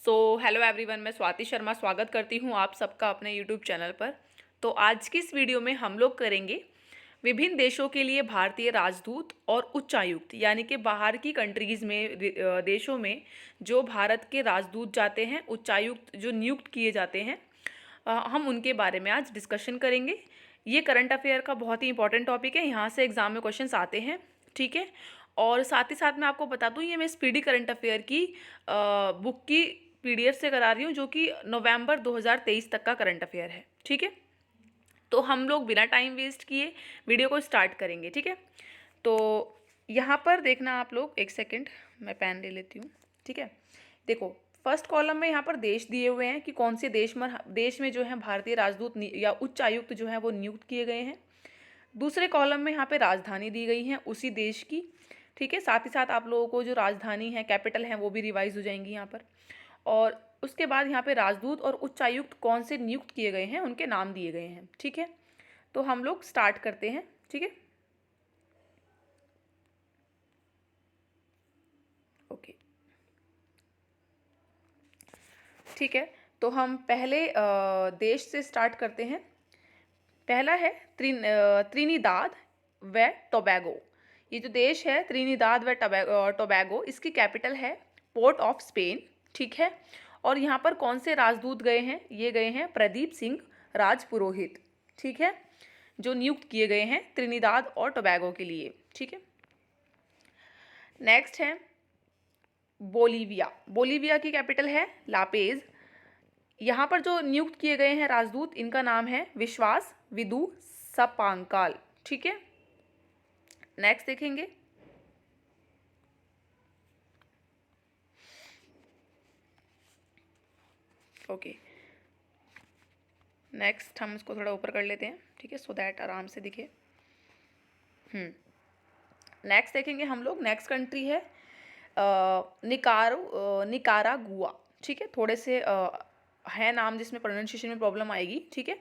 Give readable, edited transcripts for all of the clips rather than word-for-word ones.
Hello everyone, मैं स्वाति शर्मा स्वागत करती हूँ आप सबका अपने यूट्यूब चैनल पर। तो आज की इस वीडियो में हम लोग करेंगे विभिन्न देशों के लिए भारतीय राजदूत और उच्चायुक्त, यानी कि बाहर की कंट्रीज़ में देशों में जो भारत के राजदूत जाते हैं, उच्चायुक्त जो नियुक्त किए जाते हैं, हम उनके बारे में आज डिस्कशन करेंगे। ये करंट अफेयर का बहुत ही इंपॉर्टेंट टॉपिक है, यहाँ से एग्जाम में क्वेश्चंस आते हैं, ठीक है। और साथ ही साथ मैं आपको बता दूँ, ये मैं स्पीडी करंट अफेयर की बुक की पीडीएफ से करा रही हूँ, जो कि नवंबर 2023 तक का करंट अफेयर है, ठीक है। तो हम लोग बिना टाइम वेस्ट किए वीडियो को स्टार्ट करेंगे, ठीक है। तो यहाँ पर देखना आप लोग, एक सेकंड मैं पेन ले लेती हूँ, ठीक है। देखो, फर्स्ट कॉलम में यहाँ पर देश दिए हुए हैं कि कौन से देश में जो है भारतीय राजदूत या उच्चायुक्त जो है वो नियुक्त किए गए हैं। दूसरे कॉलम में यहाँ पे राजधानी दी गई है उसी देश की, ठीक है। साथ ही साथ आप लोगों को जो राजधानी है, कैपिटल है, वो भी रिवाइज हो जाएंगी यहाँ पर। और उसके बाद यहाँ पे राजदूत और उच्चायुक्त कौन से नियुक्त किए गए हैं, उनके नाम दिए गए हैं, ठीक है। तो हम लोग स्टार्ट करते हैं, ठीक है। ओके, ठीक है। तो हम पहले देश से स्टार्ट करते हैं। पहला है त्रिनिदाद व टोबैगो। ये जो देश है त्रिनिदाद व टोबैगो, इसकी कैपिटल है पोर्ट ऑफ स्पेन, ठीक है। और यहाँ पर कौन से राजदूत गए हैं? ये गए हैं प्रदीप सिंह राजपुरोहित, ठीक है, जो नियुक्त किए गए हैं त्रिनिदाद और टोबैगो के लिए, ठीक है। नेक्स्ट है बोलीविया। बोलीविया की कैपिटल है लापेज। यहाँ पर जो नियुक्त किए गए हैं राजदूत, इनका नाम है विश्वास विदु सपांकाल, ठीक है। नेक्स्ट देखेंगे, ओके। नेक्स्ट हम इसको थोड़ा ऊपर कर लेते हैं, ठीक है, सो दैट आराम से दिखे। नेक्स्ट देखेंगे हम लोग। नेक्स्ट कंट्री है निकारागुआ, ठीक है। थोड़े से है नाम जिसमें प्रोनाउंसिएशन में प्रॉब्लम आएगी, ठीक है,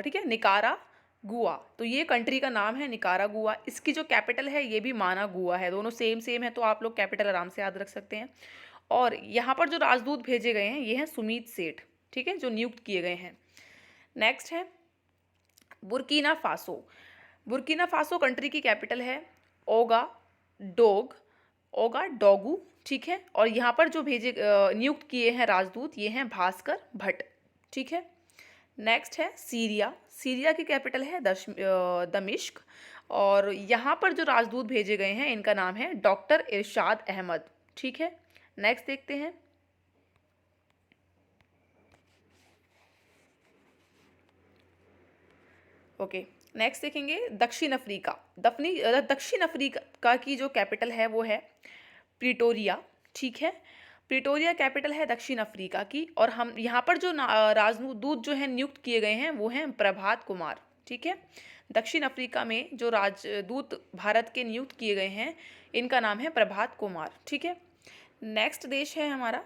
ठीक है। निकारागुआ, तो ये कंट्री का नाम है निकारागुआ। इसकी जो कैपिटल है ये भी मानागुआ है, दोनों सेम सेम है, तो आप लोग कैपिटल आराम से याद रख सकते हैं। और यहाँ पर जो राजदूत भेजे गए हैं ये हैं सुमीत सेठ, ठीक है, जो नियुक्त किए गए हैं। नेक्स्ट है Burkina Faso. Burkina Faso country की कैपिटल है ओगा डोगू, ठीक है। और यहाँ पर जो नियुक्त किए हैं राजदूत, ये हैं भास्कर भट्ट, ठीक है। नेक्स्ट है सीरिया। सीरिया की कैपिटल है दमिश्क। और यहाँ पर जो राजदूत भेजे गए हैं, इनका नाम है डॉक्टर इरशाद अहमद, ठीक है। नेक्स्ट देखते हैं, ओके। नेक्स्ट देखेंगे दक्षिण अफ्रीका। दक्षिण अफ्रीका की जो कैपिटल है वो है प्रिटोरिया, ठीक है। प्रिटोरिया कैपिटल है दक्षिण अफ्रीका की। और हम यहाँ पर जो राजदूत जो है नियुक्त किए गए हैं वो हैं प्रभात कुमार, ठीक है। दक्षिण अफ्रीका में जो राजदूत भारत के नियुक्त किए गए हैं, इनका नाम है प्रभात कुमार, ठीक है। नेक्स्ट देश है हमारा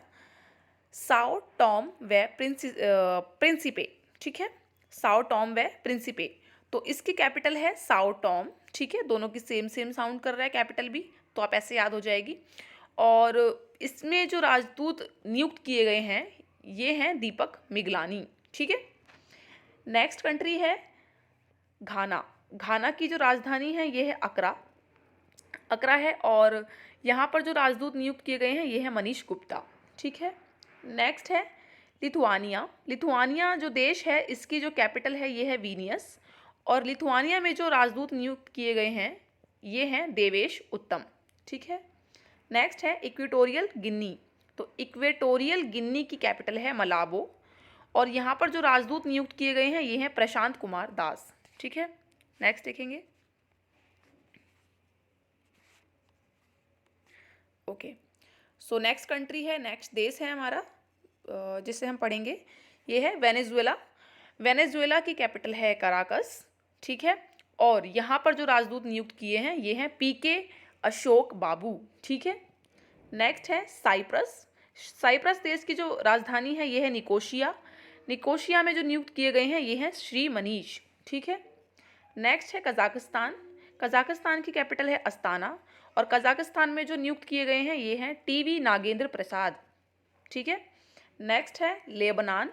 साओ टॉम व प्रिंसिपे, ठीक है। साओ टॉम व प्रिंसिपे, तो इसकी कैपिटल है साओ टॉम, ठीक है। दोनों की सेम सेम साउंड कर रहा है कैपिटल भी, तो आप ऐसे याद हो जाएगी। और इसमें जो राजदूत नियुक्त किए गए हैं ये हैं दीपक मिगलानी, ठीक है। नेक्स्ट कंट्री है घाना। घाना की जो राजधानी है ये है अकरा है। और यहाँ पर जो राजदूत नियुक्त किए गए हैं ये है मनीष गुप्ता, ठीक है। नेक्स्ट है लिथुआनिया। लिथुआनिया जो देश है, इसकी जो कैपिटल है ये है विनियस। और लिथुआनिया में जो राजदूत नियुक्त किए गए हैं ये हैं देवेश उत्तम, ठीक है। नेक्स्ट है इक्वेटोरियल गिनी। तो इक्वेटोरियल गिनी की कैपिटल है मलाबो। और यहाँ पर जो राजदूत नियुक्त किए गए हैं ये हैं प्रशांत कुमार दास, ठीक है। नेक्स्ट देखेंगे, ओके। सो नेक्स्ट कंट्री है, नेक्स्ट देश है हमारा जिसे हम पढ़ेंगे, ये है वेनेजुएला। वेनेजुएला की कैपिटल है कराकस, ठीक है। और यहाँ पर जो राजदूत नियुक्त किए हैं ये हैं पीके अशोक बाबू, ठीक है। नेक्स्ट है साइप्रस। साइप्रस देश की जो राजधानी है ये है निकोशिया। निकोशिया में जो नियुक्त किए गए हैं ये हैं श्री मनीष, ठीक है। नेक्स्ट है कजाकिस्तान। कजाकिस्तान की कैपिटल है अस्ताना। और कजाकिस्तान में जो नियुक्त किए गए हैं ये हैं टीवी नागेंद्र प्रसाद, ठीक है। नेक्स्ट है लेबनान।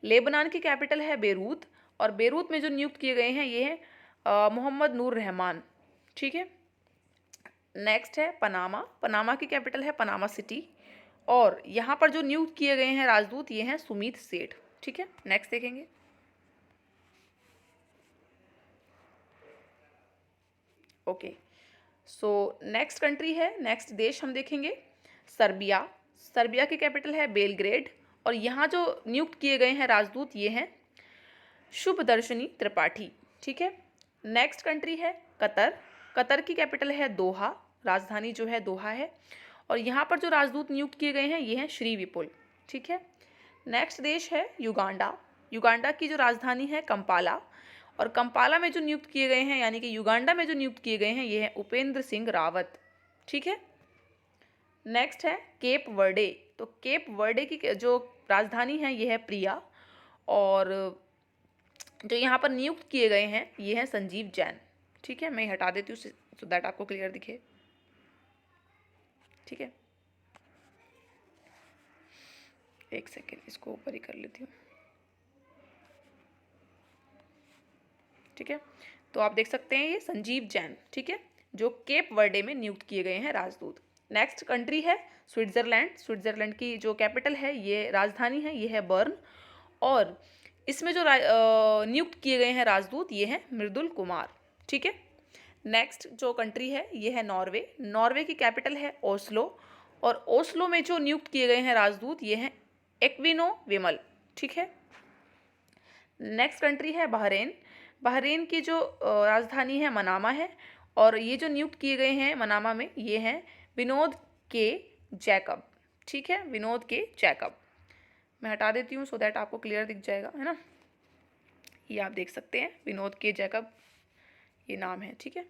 लेबनान की कैपिटल है बेरूत, और बेरूत में जो नियुक्त किए गए हैं ये है मोहम्मद नूर रहमान। ठीक है। नेक्स्ट है पनामा। पनामा की कैपिटल है पनामा सिटी, और यहाँ पर जो नियुक्त किए गए हैं राजदूत ये हैं सुमीत सेठ। ठीक है। नेक्स्ट देखेंगे। ओके, सो नेक्स्ट कंट्री है, नेक्स्ट देश हम देखेंगे सर्बिया। सर्बिया की कैपिटल है बेलग्रेड, और यहाँ जो नियुक्त किए गए हैं राजदूत ये हैं शुभ दर्शनी त्रिपाठी। ठीक है। नेक्स्ट कंट्री है कतर। कतर की कैपिटल है दोहा, राजधानी जो है दोहा है, और यहाँ पर जो राजदूत नियुक्त किए गए हैं ये हैं श्री विपुल। ठीक है। नेक्स्ट देश है युगांडा। युगांडा की जो राजधानी है कंपाला, और कंपाला में जो नियुक्त किए गए हैं यानी कि युगांडा में जो नियुक्त किए गए हैं ये हैं उपेंद्र सिंह रावत। ठीक है। नेक्स्ट है केप वर्डे। तो केप वर्डे की जो राजधानी है ये है प्रिया, और जो यहाँ पर नियुक्त किए गए हैं ये हैं संजीव जैन। ठीक है। मैं हटा देती हूँ सो दैट आपको क्लियर दिखे। ठीक है, एक सेकेंड, इसको ऊपर ही कर लेती हूँ। ठीक है। तो आप देख सकते हैं ये संजीव जैन। ठीक है, जो केप वर्डे में नियुक्त किए गए हैं राजदूत। नेक्स्ट कंट्री है स्विट्जरलैंड। स्विट्जरलैंड की जो कैपिटल है ये राजधानी है ये है बर्न, और इसमें जो नियुक्त किए गए हैं राजदूत ये हैं मृदुल कुमार। ठीक है। नेक्स्ट जो कंट्री है ये है नॉर्वे। नॉर्वे की कैपिटल है ओस्लो, और ओस्लो में जो नियुक्त किए गए हैं राजदूत ये हैं एक्विनो विमल। ठीक है। नेक्स्ट कंट्री है बहरेन। बहरेन की जो राजधानी है मनामा है, और ये जो नियुक्त किए गए हैं मनामा में ये हैं विनोद के जैकब। ठीक है, विनोद के जैकब। मैं हटा देती हूँ सो दैट आपको क्लियर दिख जाएगा, है ना। ये आप देख सकते हैं विनोद के जैकब ये नाम है। ठीक है।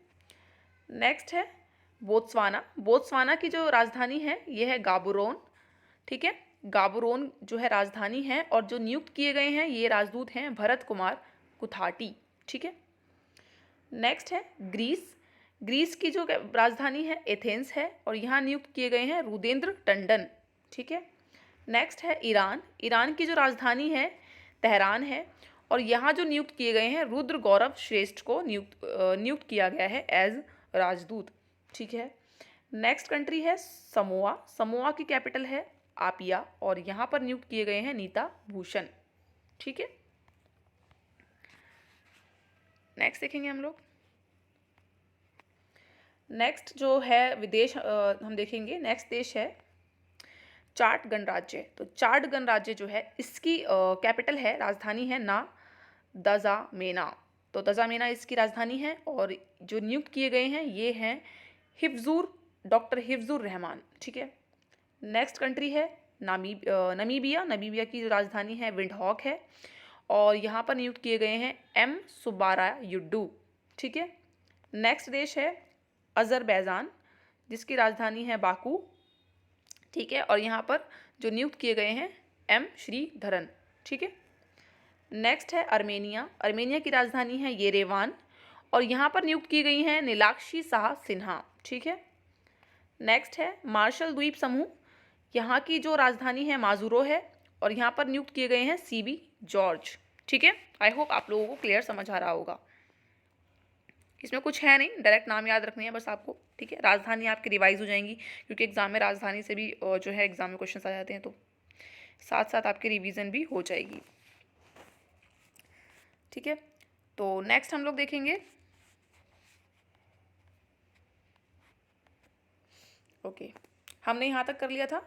नेक्स्ट है बोत्सवाना। बोत्सवाना की जो राजधानी है ये है गाबुरोन। ठीक है, गाबुरोन जो है राजधानी है, और जो नियुक्त किए गए हैं ये राजदूत हैं भरत कुमार कुथाटी। ठीक है। नेक्स्ट है ग्रीस। ग्रीस की जो राजधानी है एथेंस है, और यहाँ नियुक्त किए गए हैं रुदेंद्र टंडन। ठीक है। नेक्स्ट है ईरान। ईरान की जो राजधानी है तेहरान है, और यहाँ जो नियुक्त किए गए हैं रुद्र गौरव श्रेष्ठ को नियुक्त किया गया है एज राजदूत। ठीक है। नेक्स्ट कंट्री है समोआ। समोआ की कैपिटल है आपिया, और यहाँ पर नियुक्त किए गए हैं नीता भूषण। ठीक है। नेक्स्ट देखेंगे हम लोग। नेक्स्ट जो है विदेश हम देखेंगे, नेक्स्ट देश है चाट गणराज्य। तो चाट गणराज्य जो है इसकी कैपिटल है, राजधानी है ना दजामेना। तो दजामेना इसकी राजधानी है, और जो नियुक्त किए गए हैं ये हैं डॉक्टर हिफ्जुर रहमान। ठीक है। नेक्स्ट कंट्री है नमीबिया। नमीबिया की जो राजधानी है विंडहॉक है, और यहाँ पर नियुक्त किए गए हैं एम सुब्बारायुड्डू। ठीक है। नेक्स्ट देश है अजरबैजान, जिसकी राजधानी है बाकू। ठीक है, और यहाँ पर जो नियुक्त किए गए हैं एम श्रीधरन। ठीक है। नेक्स्ट है अर्मेनिया। अर्मेनिया की राजधानी है येरेवान, और यहाँ पर नियुक्त की गई हैं नीलाक्षी शाह सिन्हा। ठीक है। नेक्स्ट है मार्शल द्वीप समूह। यहाँ की जो राजधानी है माजुरो है, और यहाँ पर नियुक्त किए गए हैं सीबी जॉर्ज। ठीक है। आई होप आप लोगों को क्लियर समझ आ रहा होगा। इसमें कुछ है नहीं, डायरेक्ट नाम याद रखनी है बस आपको। ठीक है। राजधानी आपकी रिवाइज हो जाएंगी, क्योंकि एग्जाम में राजधानी से भी जो है एग्जाम में क्वेश्चन आ जाते हैं, तो साथ साथ आपकी रिवीजन भी हो जाएगी। ठीक है। तो नेक्स्ट हम लोग देखेंगे ओके, हमने यहाँ तक कर लिया था।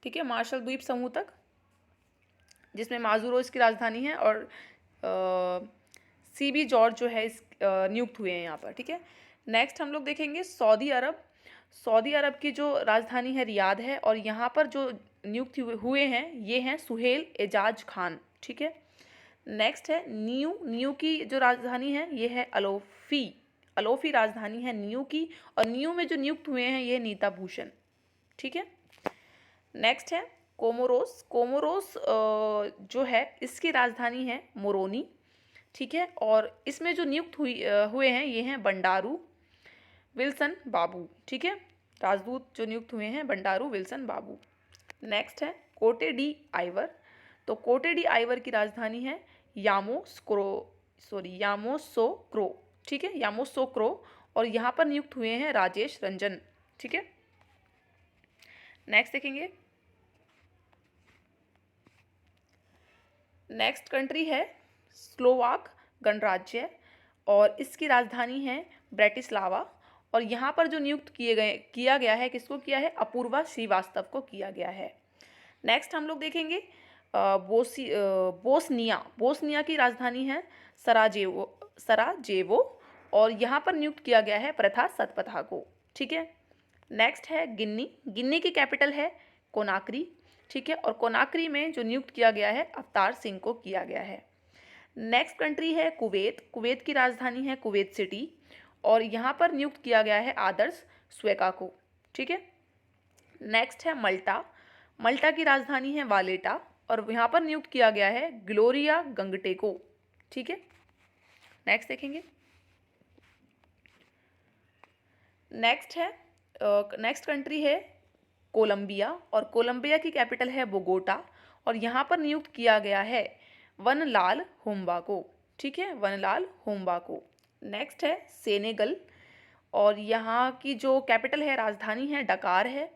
ठीक है, मार्शल द्वीप समूह तक, जिसमें माजुरो इसकी राजधानी है, और सीबी जॉर्ज जो है इस नियुक्त हुए हैं यहाँ पर। ठीक है। नेक्स्ट हम लोग देखेंगे सऊदी अरब। सऊदी अरब की जो राजधानी है रियाद है, और यहाँ पर जो नियुक्त हुए हैं ये हैं सुहेल एजाज खान। ठीक है। नेक्स्ट है न्यू की जो राजधानी है ये है अलोफी। अलोफी राजधानी है न्यू की, और न्यू में जो नियुक्त हुए हैं ये नीता भूषण। ठीक है। नेक्स्ट है कोमोरोस। कोमोरोस जो है इसकी राजधानी है मोरोनी। ठीक है, और इसमें जो नियुक्त हुए हैं ये हैं बंडारू विल्सन बाबू। ठीक है, राजदूत जो नियुक्त हुए हैं बंडारू विल्सन बाबू। नेक्स्ट है कोटे डी आइवर। तो कोटे डी आइवर की राजधानी है यामोसोक्रो, ठीक है, यामोसोक्रो। और यहाँ पर नियुक्त हुए हैं राजेश रंजन, ठीक है। नेक्स्ट देखेंगे, नेक्स्ट कंट्री है स्लोवाक गणराज्य और इसकी राजधानी है ब्रेटिस्लावा। और यहाँ पर जो नियुक्त किया गया है, किसको किया है? अपूर्वा श्रीवास्तव को किया गया है। नेक्स्ट हम लोग देखेंगे बोस्निया की राजधानी है सराजेवो और यहाँ पर नियुक्त किया गया है प्रथा सतपथा को, ठीक है। नेक्स्ट है गिन्नी की कैपिटल है कोनाक्री, ठीक है। और कोनाक्री में जो नियुक्त किया गया है अवतार सिंह को किया गया है। नेक्स्ट कंट्री है कुवैत की राजधानी है कुवैत सिटी और यहाँ पर नियुक्त किया गया है आदर्श स्वेका को, ठीक है। नेक्स्ट है मल्टा की राजधानी है वालेटा और यहाँ पर नियुक्त किया गया है ग्लोरिया गंगटे को, ठीक है। नेक्स्ट देखेंगे, नेक्स्ट कंट्री है कोलंबिया और कोलंबिया की कैपिटल है बोगोटा और यहाँ पर नियुक्त किया गया है वनलाल हुम्बा को, ठीक है, वनलाल हुम्बा को। नेक्स्ट है सेनेगल और यहाँ की जो कैपिटल है राजधानी है डकार है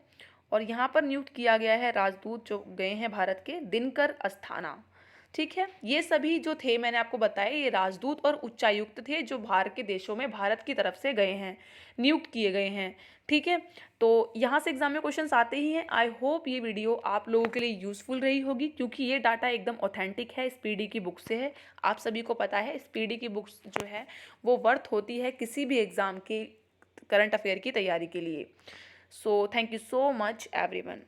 और यहाँ पर नियुक्त किया गया है राजदूत जो गए हैं भारत के दिनकर अस्थाना, ठीक है। ये सभी जो थे मैंने आपको बताया, ये राजदूत और उच्चायुक्त थे जो बाहर के देशों में भारत की तरफ से गए हैं, नियुक्त किए गए हैं, ठीक है। तो यहाँ से एग्जाम में क्वेश्चंस आते ही हैं। आई होप ये वीडियो आप लोगों के लिए यूज़फुल रही होगी क्योंकि ये डाटा एकदम ऑथेंटिक है, स्पीडी की बुक से है। आप सभी को पता है स्पीडी की बुक्स जो है वो वर्थ होती है किसी भी एग्ज़ाम की करंट अफेयर की तैयारी के लिए। So thank you so much everyone.